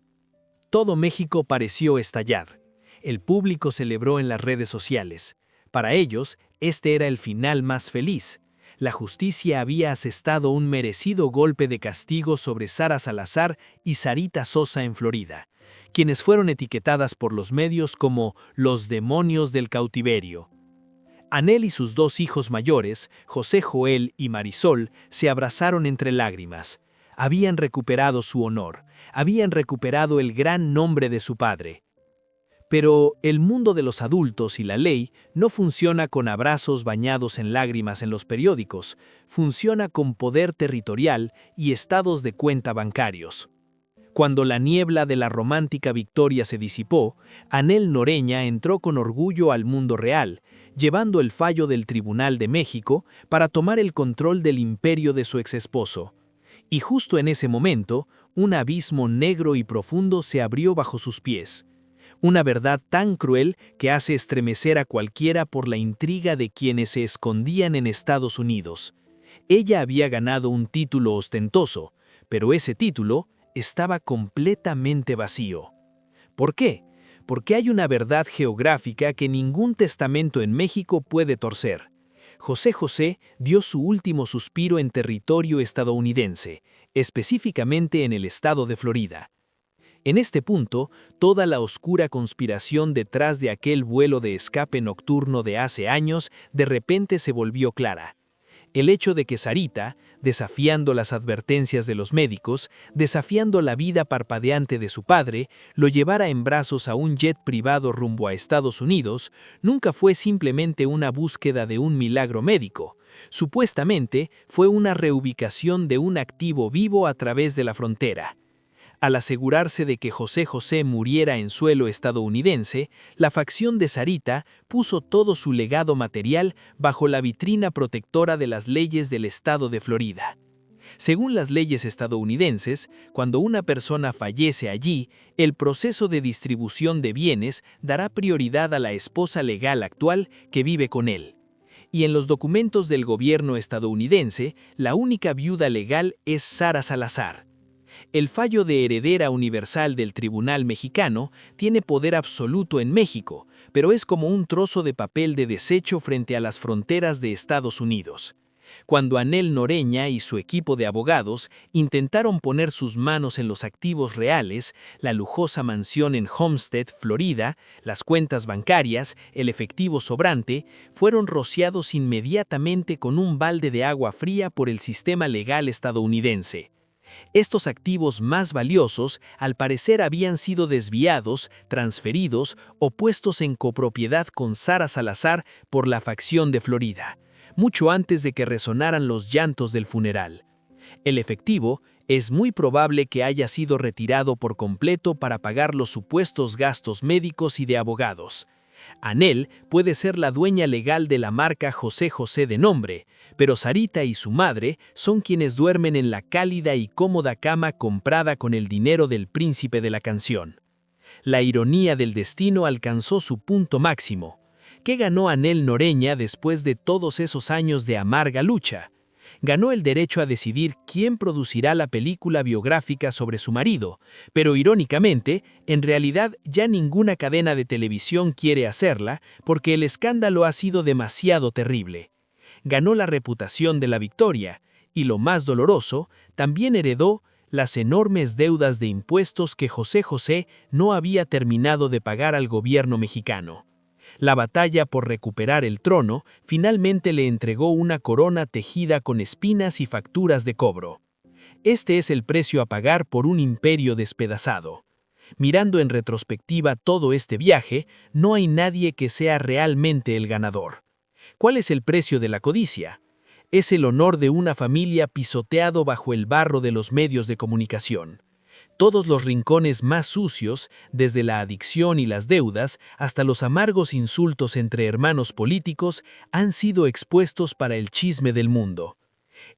Todo México pareció estallar. El público celebró en las redes sociales. Para ellos, este era el final más feliz. La justicia había asestado un merecido golpe de castigo sobre Sara Salazar y Sarita Sosa en Florida, quienes fueron etiquetadas por los medios como los demonios del cautiverio. Anhel y sus 2 hijos mayores, José Joel y Marisol, se abrazaron entre lágrimas. Habían recuperado su honor, habían recuperado el gran nombre de su padre. Pero el mundo de los adultos y la ley no funciona con abrazos bañados en lágrimas en los periódicos, funciona con poder territorial y estados de cuenta bancarios. Cuando la niebla de la romántica victoria se disipó, Anhel Noreña entró con orgullo al mundo real, llevando el fallo del Tribunal de México para tomar el control del imperio de su exesposo. Y justo en ese momento, un abismo negro y profundo se abrió bajo sus pies. Una verdad tan cruel que hace estremecer a cualquiera por la intriga de quienes se escondían en Estados Unidos. Ella había ganado un título ostentoso, pero ese título estaba completamente vacío. ¿Por qué? Porque hay una verdad geográfica que ningún testamento en México puede torcer. José José dio su último suspiro en territorio estadounidense, específicamente en el estado de Florida. En este punto, toda la oscura conspiración detrás de aquel vuelo de escape nocturno de hace años de repente se volvió clara. El hecho de que Sarita, desafiando las advertencias de los médicos, desafiando la vida parpadeante de su padre, lo llevara en brazos a un jet privado rumbo a Estados Unidos, nunca fue simplemente una búsqueda de un milagro médico. Supuestamente, fue una reubicación de un activo vivo a través de la frontera. Al asegurarse de que José José muriera en suelo estadounidense, la facción de Sarita puso todo su legado material bajo la vitrina protectora de las leyes del estado de Florida. Según las leyes estadounidenses, cuando una persona fallece allí, el proceso de distribución de bienes dará prioridad a la esposa legal actual que vive con él. Y en los documentos del gobierno estadounidense, la única viuda legal es Sara Salazar. El fallo de heredera universal del Tribunal Mexicano tiene poder absoluto en México, pero es como un trozo de papel de desecho frente a las fronteras de Estados Unidos. Cuando Anhel Noreña y su equipo de abogados intentaron poner sus manos en los activos reales, la lujosa mansión en Homestead, Florida, las cuentas bancarias, el efectivo sobrante, fueron rociados inmediatamente con un balde de agua fría por el sistema legal estadounidense. Estos activos más valiosos al parecer habían sido desviados, transferidos o puestos en copropiedad con Sara Salazar por la facción de Florida, mucho antes de que resonaran los llantos del funeral. El efectivo es muy probable que haya sido retirado por completo para pagar los supuestos gastos médicos y de abogados. Anel puede ser la dueña legal de la marca José José de nombre, pero Sarita y su madre son quienes duermen en la cálida y cómoda cama comprada con el dinero del príncipe de la canción. La ironía del destino alcanzó su punto máximo. ¿Qué ganó Anel Noreña después de todos esos años de amarga lucha? Ganó el derecho a decidir quién producirá la película biográfica sobre su marido, pero irónicamente, en realidad ya ninguna cadena de televisión quiere hacerla porque el escándalo ha sido demasiado terrible. Ganó la reputación de la victoria y, lo más doloroso, también heredó las enormes deudas de impuestos que José José no había terminado de pagar al gobierno mexicano. La batalla por recuperar el trono finalmente le entregó una corona tejida con espinas y facturas de cobro. Este es el precio a pagar por un imperio despedazado. Mirando en retrospectiva todo este viaje, no hay nadie que sea realmente el ganador. ¿Cuál es el precio de la codicia? Es el honor de una familia pisoteado bajo el barro de los medios de comunicación. Todos los rincones más sucios, desde la adicción y las deudas hasta los amargos insultos entre hermanos políticos, han sido expuestos para el chisme del mundo.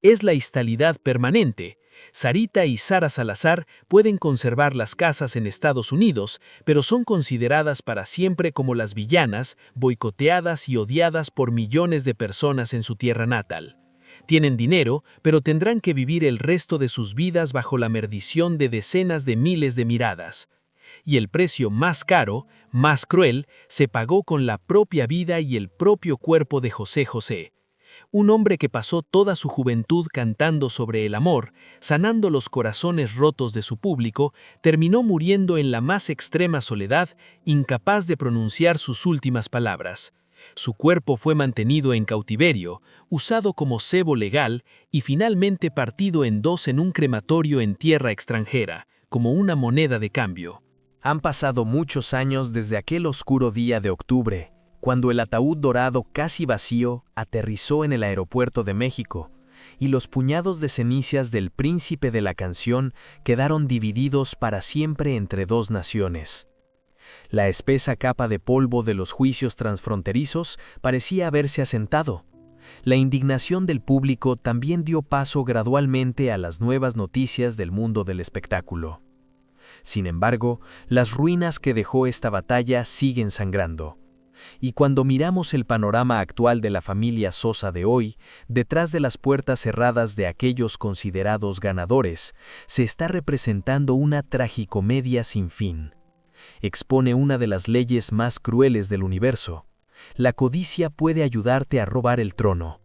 Es la histalidad permanente. Sarita y Sara Salazar pueden conservar las casas en Estados Unidos, pero son consideradas para siempre como las villanas, boicoteadas y odiadas por millones de personas en su tierra natal. Tienen dinero, pero tendrán que vivir el resto de sus vidas bajo la maldición de decenas de miles de miradas. Y el precio más caro, más cruel, se pagó con la propia vida y el propio cuerpo de José José. Un hombre que pasó toda su juventud cantando sobre el amor, sanando los corazones rotos de su público, terminó muriendo en la más extrema soledad, incapaz de pronunciar sus últimas palabras. Su cuerpo fue mantenido en cautiverio, usado como cebo legal y finalmente partido en dos en un crematorio en tierra extranjera, como una moneda de cambio. Han pasado muchos años desde aquel oscuro día de octubre, cuando el ataúd dorado casi vacío aterrizó en el aeropuerto de México, y los puñados de cenizas del príncipe de la canción quedaron divididos para siempre entre dos naciones. La espesa capa de polvo de los juicios transfronterizos parecía haberse asentado. La indignación del público también dio paso gradualmente a las nuevas noticias del mundo del espectáculo. Sin embargo, las ruinas que dejó esta batalla siguen sangrando. Y cuando miramos el panorama actual de la familia Sosa de hoy, detrás de las puertas cerradas de aquellos considerados ganadores, se está representando una tragicomedia sin fin. Expone una de las leyes más crueles del universo. La codicia puede ayudarte a robar el trono,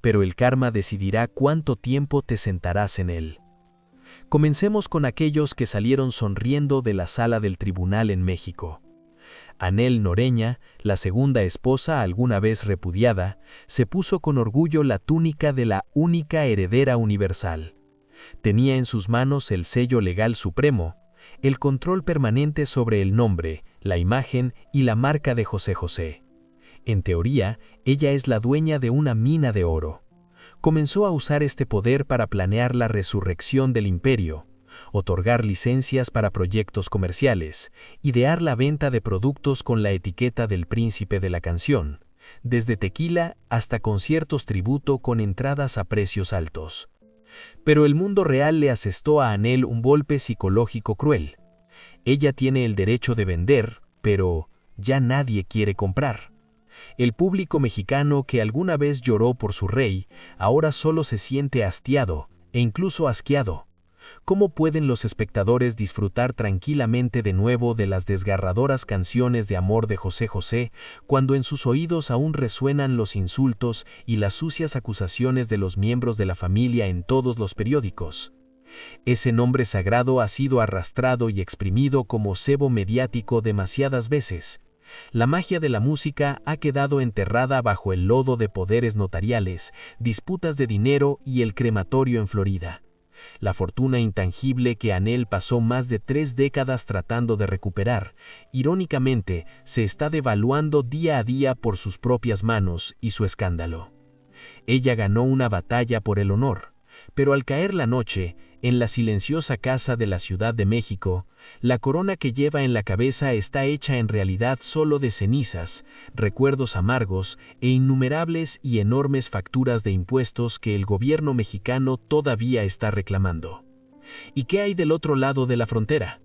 pero el karma decidirá cuánto tiempo te sentarás en él. Comencemos con aquellos que salieron sonriendo de la sala del tribunal en México. Anel Noreña, la segunda esposa alguna vez repudiada, se puso con orgullo la túnica de la única heredera universal. Tenía en sus manos el sello legal supremo, el control permanente sobre el nombre, la imagen y la marca de José José. En teoría, ella es la dueña de una mina de oro. Comenzó a usar este poder para planear la resurrección del imperio, otorgar licencias para proyectos comerciales, idear la venta de productos con la etiqueta del príncipe de la canción, desde tequila hasta conciertos tributo con entradas a precios altos. Pero el mundo real le asestó a Anel un golpe psicológico cruel. Ella tiene el derecho de vender, pero ya nadie quiere comprar. El público mexicano que alguna vez lloró por su rey, ahora solo se siente hastiado e incluso asqueado. ¿Cómo pueden los espectadores disfrutar tranquilamente de nuevo de las desgarradoras canciones de amor de José José, cuando en sus oídos aún resuenan los insultos y las sucias acusaciones de los miembros de la familia en todos los periódicos? Ese nombre sagrado ha sido arrastrado y exprimido como cebo mediático demasiadas veces. La magia de la música ha quedado enterrada bajo el lodo de poderes notariales, disputas de dinero y el crematorio en Florida. La fortuna intangible que Anel pasó más de 3 décadas tratando de recuperar, irónicamente, se está devaluando día a día por sus propias manos y su escándalo. Ella ganó una batalla por el honor, pero al caer la noche, en la silenciosa casa de la Ciudad de México, la corona que lleva en la cabeza está hecha en realidad solo de cenizas, recuerdos amargos e innumerables y enormes facturas de impuestos que el gobierno mexicano todavía está reclamando. ¿Y qué hay del otro lado de la frontera?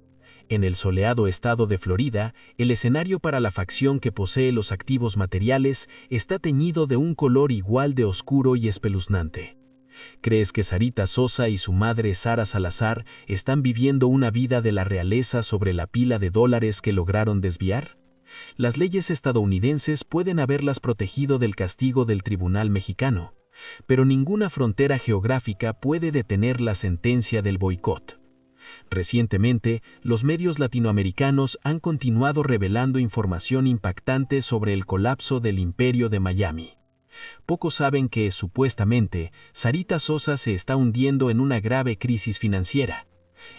En el soleado estado de Florida, el escenario para la facción que posee los activos materiales está teñido de un color igual de oscuro y espeluznante. ¿Crees que Sarita Sosa y su madre Sara Salazar están viviendo una vida de la realeza sobre la pila de dólares que lograron desviar? Las leyes estadounidenses pueden haberlas protegido del castigo del tribunal mexicano, pero ninguna frontera geográfica puede detener la sentencia del boicot. Recientemente, los medios latinoamericanos han continuado revelando información impactante sobre el colapso del Imperio de Miami. Pocos saben que, supuestamente, Sarita Sosa se está hundiendo en una grave crisis financiera.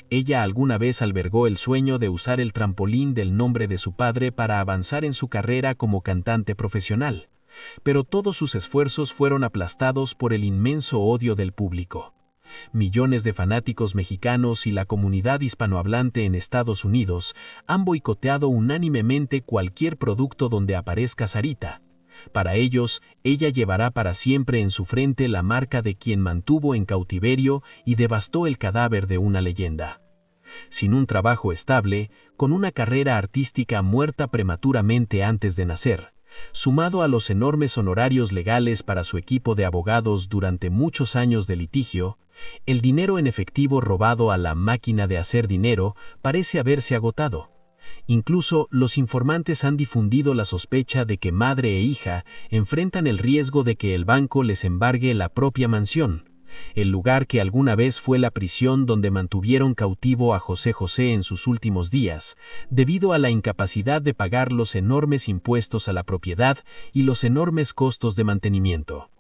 Ella alguna vez albergó el sueño de usar el trampolín del nombre de su padre para avanzar en su carrera como cantante profesional, pero todos sus esfuerzos fueron aplastados por el inmenso odio del público. Millones de fanáticos mexicanos y la comunidad hispanohablante en Estados Unidos han boicoteado unánimemente cualquier producto donde aparezca Sarita. Para ellos, ella llevará para siempre en su frente la marca de quien mantuvo en cautiverio y devastó el cadáver de una leyenda. Sin un trabajo estable, con una carrera artística muerta prematuramente antes de nacer, sumado a los enormes honorarios legales para su equipo de abogados durante muchos años de litigio, el dinero en efectivo robado a la máquina de hacer dinero parece haberse agotado. Incluso los informantes han difundido la sospecha de que madre e hija enfrentan el riesgo de que el banco les embargue la propia mansión, el lugar que alguna vez fue la prisión donde mantuvieron cautivo a José José en sus últimos días, debido a la incapacidad de pagar los enormes impuestos a la propiedad y los enormes costos de mantenimiento.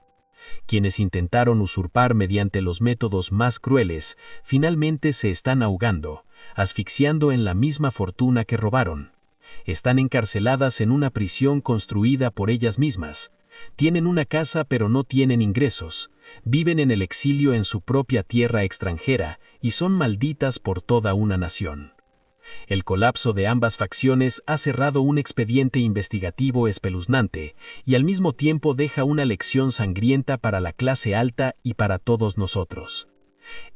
Quienes intentaron usurpar mediante los métodos más crueles, finalmente se están ahogando, asfixiando en la misma fortuna que robaron. Están encarceladas en una prisión construida por ellas mismas. Tienen una casa pero no tienen ingresos. Viven en el exilio en su propia tierra extranjera y son malditas por toda una nación. El colapso de ambas facciones ha cerrado un expediente investigativo espeluznante y al mismo tiempo deja una lección sangrienta para la clase alta y para todos nosotros.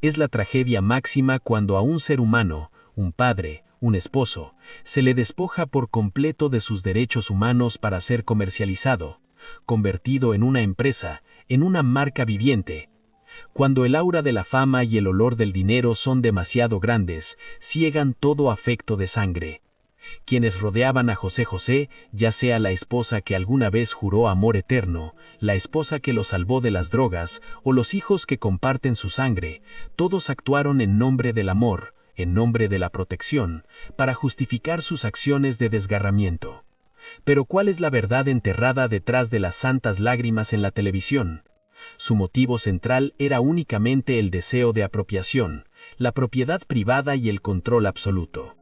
Es la tragedia máxima cuando a un ser humano, un padre, un esposo, se le despoja por completo de sus derechos humanos para ser comercializado, convertido en una empresa, en una marca viviente. Cuando el aura de la fama y el olor del dinero son demasiado grandes, ciegan todo afecto de sangre. Quienes rodeaban a José José, ya sea la esposa que alguna vez juró amor eterno, la esposa que lo salvó de las drogas o los hijos que comparten su sangre, todos actuaron en nombre del amor, en nombre de la protección, para justificar sus acciones de desgarramiento. Pero ¿cuál es la verdad enterrada detrás de las santas lágrimas en la televisión? Su motivo central era únicamente el deseo de apropiación, la propiedad privada y el control absoluto.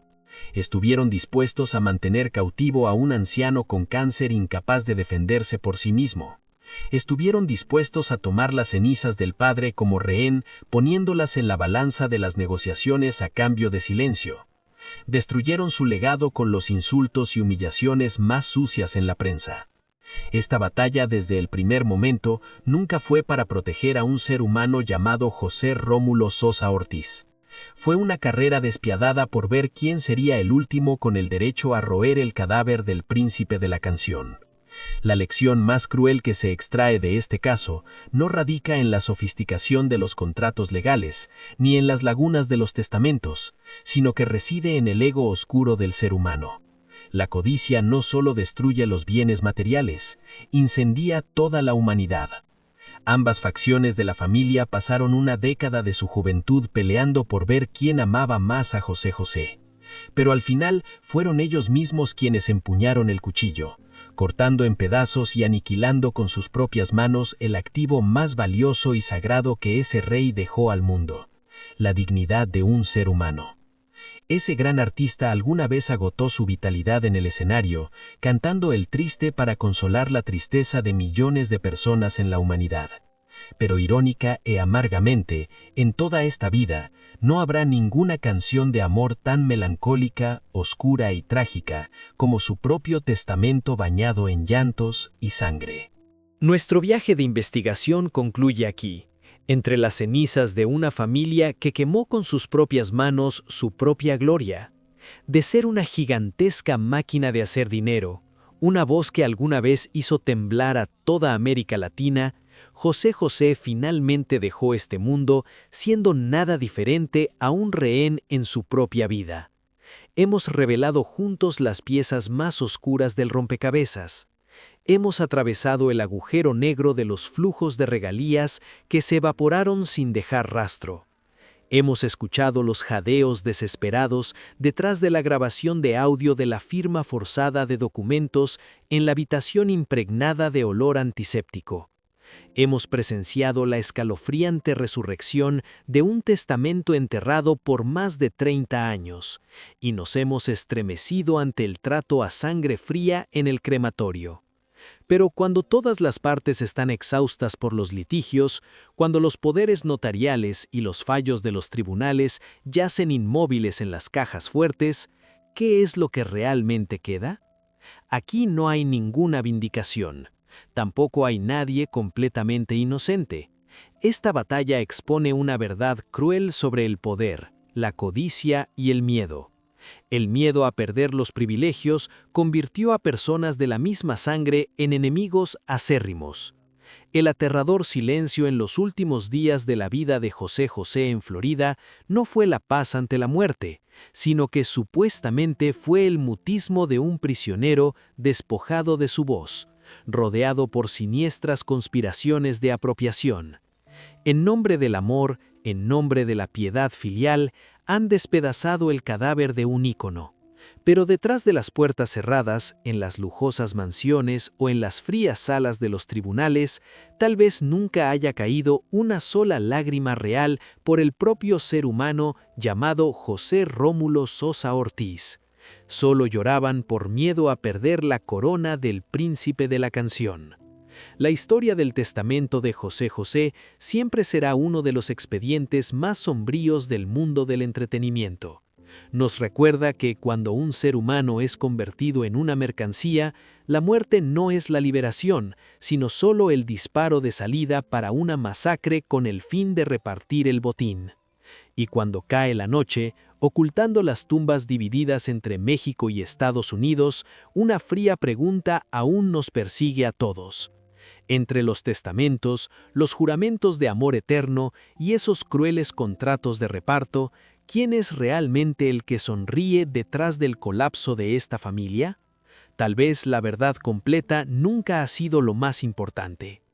Estuvieron dispuestos a mantener cautivo a un anciano con cáncer incapaz de defenderse por sí mismo. Estuvieron dispuestos a tomar las cenizas del padre como rehén, poniéndolas en la balanza de las negociaciones a cambio de silencio. Destruyeron su legado con los insultos y humillaciones más sucias en la prensa. Esta batalla desde el primer momento nunca fue para proteger a un ser humano llamado José Rómulo Sosa Ortiz. Fue una carrera despiadada por ver quién sería el último con el derecho a roer el cadáver del príncipe de la canción. La lección más cruel que se extrae de este caso no radica en la sofisticación de los contratos legales, ni en las lagunas de los testamentos, sino que reside en el ego oscuro del ser humano. La codicia no solo destruye los bienes materiales, incendia toda la humanidad. Ambas facciones de la familia pasaron una década de su juventud peleando por ver quién amaba más a José José. Pero al final fueron ellos mismos quienes empuñaron el cuchillo, cortando en pedazos y aniquilando con sus propias manos el activo más valioso y sagrado que ese rey dejó al mundo: la dignidad de un ser humano. Ese gran artista alguna vez agotó su vitalidad en el escenario, cantando el triste para consolar la tristeza de millones de personas en la humanidad. Pero irónica e amargamente, en toda esta vida, no habrá ninguna canción de amor tan melancólica, oscura y trágica como su propio testamento bañado en llantos y sangre. Nuestro viaje de investigación concluye aquí, entre las cenizas de una familia que quemó con sus propias manos su propia gloria. De ser una gigantesca máquina de hacer dinero, una voz que alguna vez hizo temblar a toda América Latina, José José finalmente dejó este mundo siendo nada diferente a un rehén en su propia vida. Hemos revelado juntos las piezas más oscuras del rompecabezas. Hemos atravesado el agujero negro de los flujos de regalías que se evaporaron sin dejar rastro. Hemos escuchado los jadeos desesperados detrás de la grabación de audio de la firma forzada de documentos en la habitación impregnada de olor antiséptico. Hemos presenciado la escalofriante resurrección de un testamento enterrado por más de 30 años, y nos hemos estremecido ante el trato a sangre fría en el crematorio. Pero cuando todas las partes están exhaustas por los litigios, cuando los poderes notariales y los fallos de los tribunales yacen inmóviles en las cajas fuertes, ¿qué es lo que realmente queda? Aquí no hay ninguna vindicación. Tampoco hay nadie completamente inocente. Esta batalla expone una verdad cruel sobre el poder, la codicia y el miedo. El miedo a perder los privilegios convirtió a personas de la misma sangre en enemigos acérrimos. El aterrador silencio en los últimos días de la vida de José José en Florida no fue la paz ante la muerte, sino que supuestamente fue el mutismo de un prisionero despojado de su voz, rodeado por siniestras conspiraciones de apropiación. En nombre del amor, en nombre de la piedad filial, han despedazado el cadáver de un ícono. Pero detrás de las puertas cerradas, en las lujosas mansiones o en las frías salas de los tribunales, tal vez nunca haya caído una sola lágrima real por el propio ser humano llamado José Rómulo Sosa Ortiz. Solo lloraban por miedo a perder la corona del príncipe de la canción. La historia del testamento de José José siempre será uno de los expedientes más sombríos del mundo del entretenimiento. Nos recuerda que cuando un ser humano es convertido en una mercancía, la muerte no es la liberación, sino solo el disparo de salida para una masacre con el fin de repartir el botín. Y cuando cae la noche, ocultando las tumbas divididas entre México y Estados Unidos, una fría pregunta aún nos persigue a todos. Entre los testamentos, los juramentos de amor eterno y esos crueles contratos de reparto, ¿quién es realmente el que sonríe detrás del colapso de esta familia? Tal vez la verdad completa nunca ha sido lo más importante.